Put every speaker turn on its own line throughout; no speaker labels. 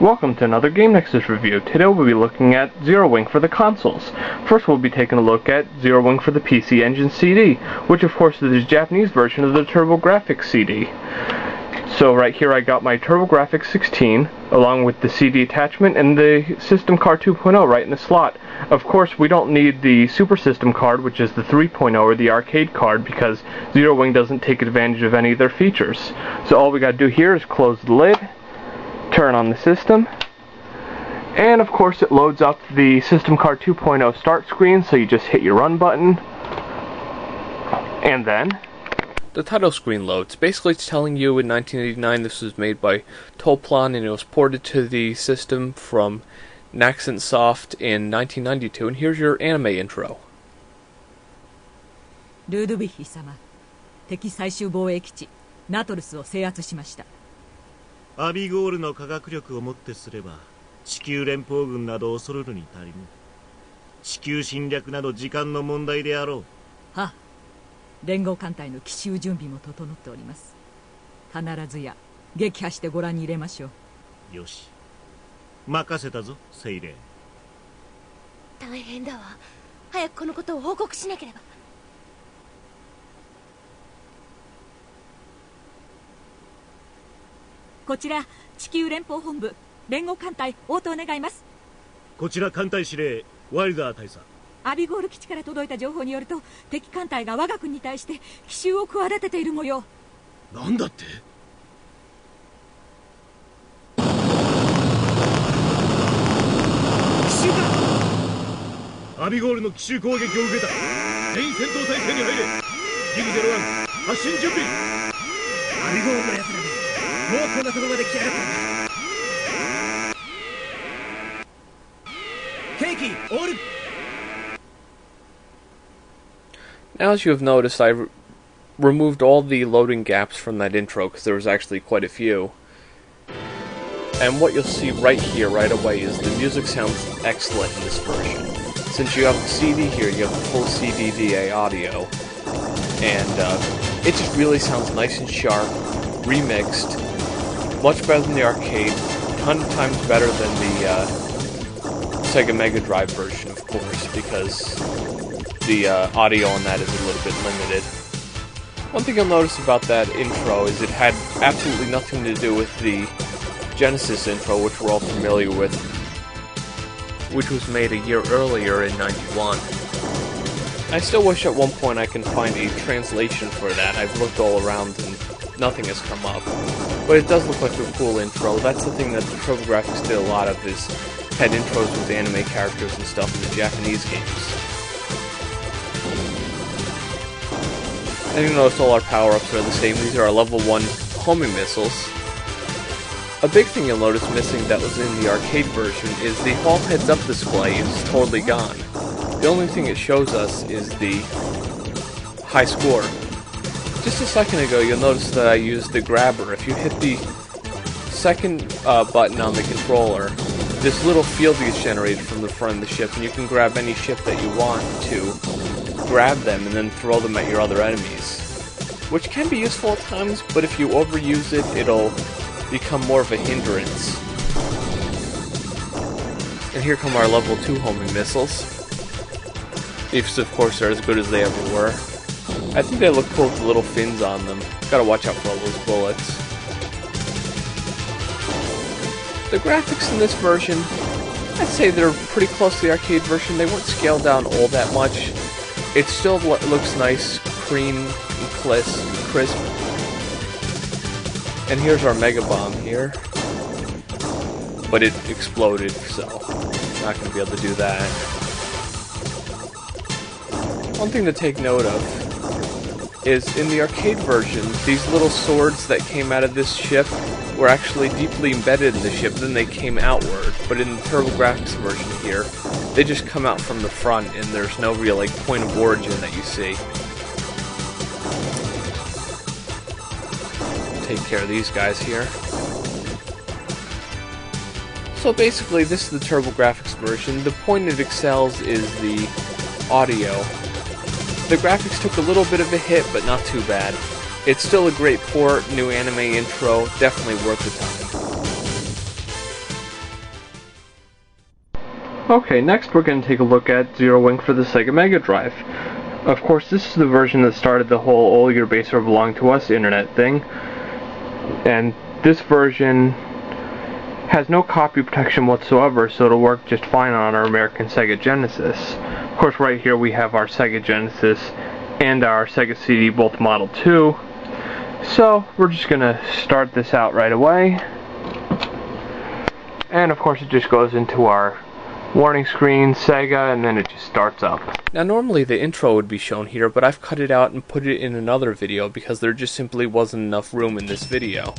Welcome to another Game Nexus review. Today we'll be looking at Zero Wing for the consoles. First we'll be taking a look at Zero Wing for the PC Engine CD, which of course is the Japanese version of the Grafx CD. So right here I got my Grafx 16, along with the CD attachment and the System Card 2.0 right in the slot. Of course we don't need the Super System card, which is the 3.0 or the arcade card, because Zero Wing doesn't take advantage of any of their features. So all we gotta do here is close the lid, turn on the system, and of course it loads up the System Card 2.0 start screen, so you just hit your run button, and then the title screen loads. Basically it's telling you in 1989 this was made by Toplan and it was ported to the system from Nexus Soft in 1992, and here's your anime intro.
ルードヴィヒ様、敵最終防衛基地ナトルスを制圧しました。
アビゴールの科学力をもってすれば地球連邦軍など恐るるに足りぬ。地球侵略など時間の問題であろう。
はあ、連合艦隊の奇襲準備も整っております。必ずや撃破してご覧に入れましょう。
よし、任せたぞセイレー。
大変だわ。早くこのことを報告しなければ。
こちら地球連邦本部連合艦隊応答願います。
こちら艦隊司令ワイルダー大佐。
アビゴール基地から届いた情報によると、敵艦隊が我が軍に対して奇襲を企てている模様。
なんだって？奇襲だ！アビゴールの奇襲攻撃を受けた。全員戦闘態勢に入れ。ギグ01発進準備。アビゴールのやつらでもうこんなとこまで来やがった。ケーキオール。
Now, as you have noticed, I removed all the loading gaps from that intro because there was actually quite a few. And what you'll see right here, right away, is the music sounds excellent in this version. Since you have the CD here, you have the full CD-DA audio, and it just really sounds nice and sharp, remixed, much better than the arcade, a ton of times better than the Sega Mega Drive version, of course, because the audio on that is a little bit limited. One thing you'll notice about that intro is it had absolutely nothing to do with the Genesis intro, which we're all familiar with, which was made a year earlier in '91. I still wish at one point I can find a translation for that. I've looked all around and nothing has come up. But it does look like a cool intro. That's the thing that the Grafx did a lot of, is had intros with anime characters and stuff in the Japanese games. And you notice all our power-ups are the same. These are our level 1 homing missiles. A big thing you'll notice missing that was in the arcade version is the all heads-up display is totally gone. The only thing it shows us is the high score. Just a second ago you'll notice that I used the grabber. If you hit the second button on the controller, this little field gets generated from the front of the ship, and you can grab any ship that you want to grab them and then throw them at your other enemies, which can be useful at times, but if you overuse it, it'll become more of a hindrance. And here come our level 2 homing missiles. These, of course, are as good as they ever were. I think they look cool with the little fins on them. Gotta watch out for all those bullets. The graphics in this version, I'd say they're pretty close to the arcade version. They weren't scaled down all that much. It still looks nice, clean, and crisp. And here's our Mega Bomb here. But it exploded, so not going to be able to do that. One thing to take note of is in the arcade version, these little swords that came out of this ship were actually deeply embedded in the ship, then they came outward. But in the Grafx version here, they just come out from the front, and there's no real point of origin that you see. Take care of these guys here. So basically, this is the Grafx version. The point it excels is the audio. The graphics took a little bit of a hit, but not too bad. It's still a great port, new anime intro, definitely worth the time. Okay, next we're going to take a look at Zero Wing for the Sega Mega Drive. Of course, this is the version that started the whole all your base are belong to us internet thing. And this version has no copy protection whatsoever, so it'll work just fine on our American Sega Genesis. Of course, right here we have our Sega Genesis and our Sega CD, both Model 2. So, we're just going to start this out right away. And of course it just goes into our warning screen, Sega, and then it just starts up. Now normally the intro would be shown here, but I've cut it out and put it in another video because there just simply wasn't enough room in this video.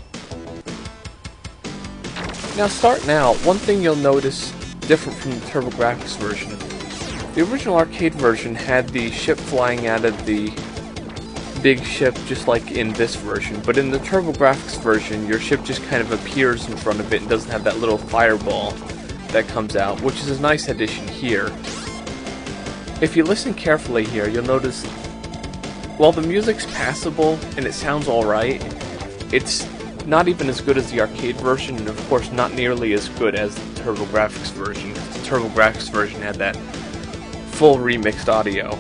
Now start now, one thing you'll notice different from the TurboGrafx version. The original arcade version had the ship flying out of the big ship just like in this version, but in the TurboGrafx version your ship just kind of appears in front of it and doesn't have that little fireball that comes out, which is a nice addition here. If you listen carefully here, you'll notice while the music's passable and it sounds alright, it's not even as good as the arcade version, and of course not nearly as good as the TurboGrafx version. The TurboGrafx version had that full remixed audio.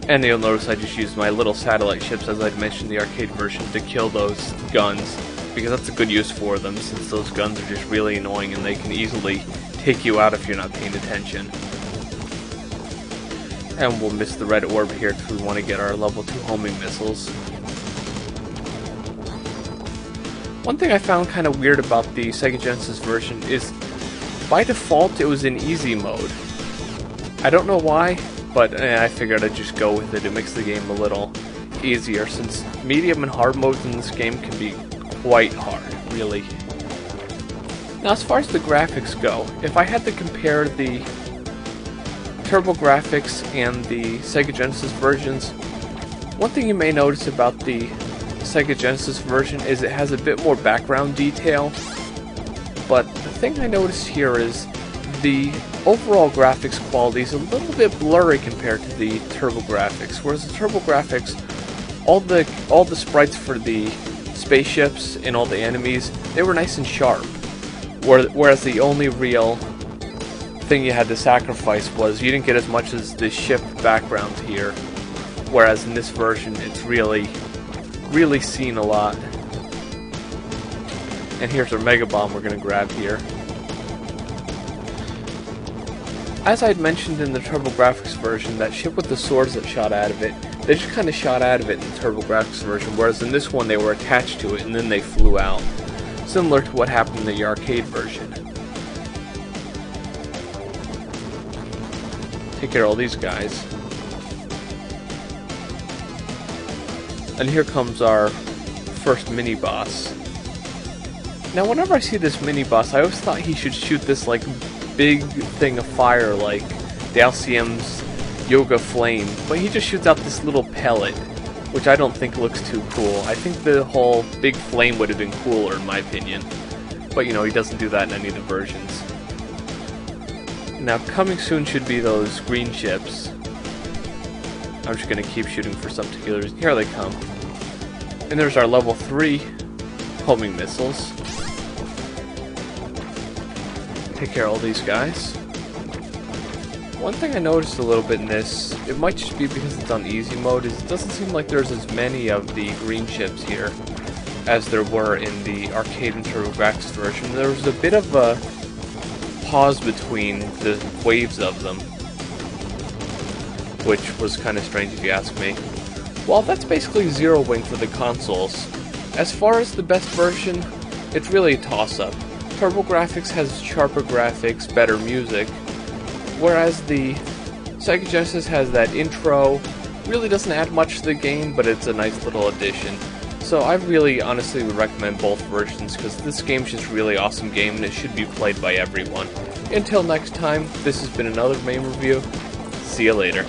And you'll notice I just used my little satellite ships, as I'd mentioned in the arcade version, to kill those guns, because that's a good use for them, since those guns are just really annoying and they can easily take you out if you're not paying attention. And we'll miss the red orb here because we want to get our level 2 homing missiles. One thing I found kind of weird about the Sega Genesis version is, by default, it was in easy mode. I don't know why, but I figured I'd just go with it. It makes the game a little easier, since medium and hard modes in this game can be quite hard, really. Now, as far as the graphics go, if I had to compare the TurboGrafx and the Sega Genesis versions, one thing you may notice about the Sega Genesis version is it has a bit more background detail, but the thing I noticed here is the overall graphics quality is a little bit blurry compared to the TurboGrafx, whereas the TurboGrafx, all the sprites for the spaceships and all the enemies, they were nice and sharp, whereas the only real thing you had to sacrifice was you didn't get as much as the ship background here, whereas in this version it's really seen a lot. And here's our Mega Bomb we're going to grab here. As I'd mentioned in the TurboGrafx version, that ship with the swords that shot out of it, they just kind of shot out of it in the TurboGrafx version, whereas in this one they were attached to it and then they flew out. Similar to what happened in the arcade version. Take care of all these guys. And here comes our first mini-boss. Now whenever I see this mini-boss, I always thought he should shoot this like big thing of fire like Dalcium's Yoga Flame, but he just shoots out this little pellet, which I don't think looks too cool. I think the whole big flame would have been cooler in my opinion, but you know, he doesn't do that in any of the versions. Now coming soon should be those green ships. I'm just going to keep shooting for some particular reason. Here they come. And there's our level 3 homing missiles. Take care of all these guys. One thing I noticed a little bit in this, it might just be because it's on easy mode, is it doesn't seem like there's as many of the green ships here as there were in the arcade and TurboGrafx version. There was a bit of a pause between the waves of them, which was kind of strange if you ask me. Well, that's basically Zero Wing for the consoles. As far as the best version, it's really a toss-up. TurboGrafx has sharper graphics, better music, whereas the Sega Genesis has that intro, really doesn't add much to the game, but it's a nice little addition. So I really honestly would recommend both versions, because this game's just a really awesome game and it should be played by everyone. Until next time, this has been another Mame review. See you later.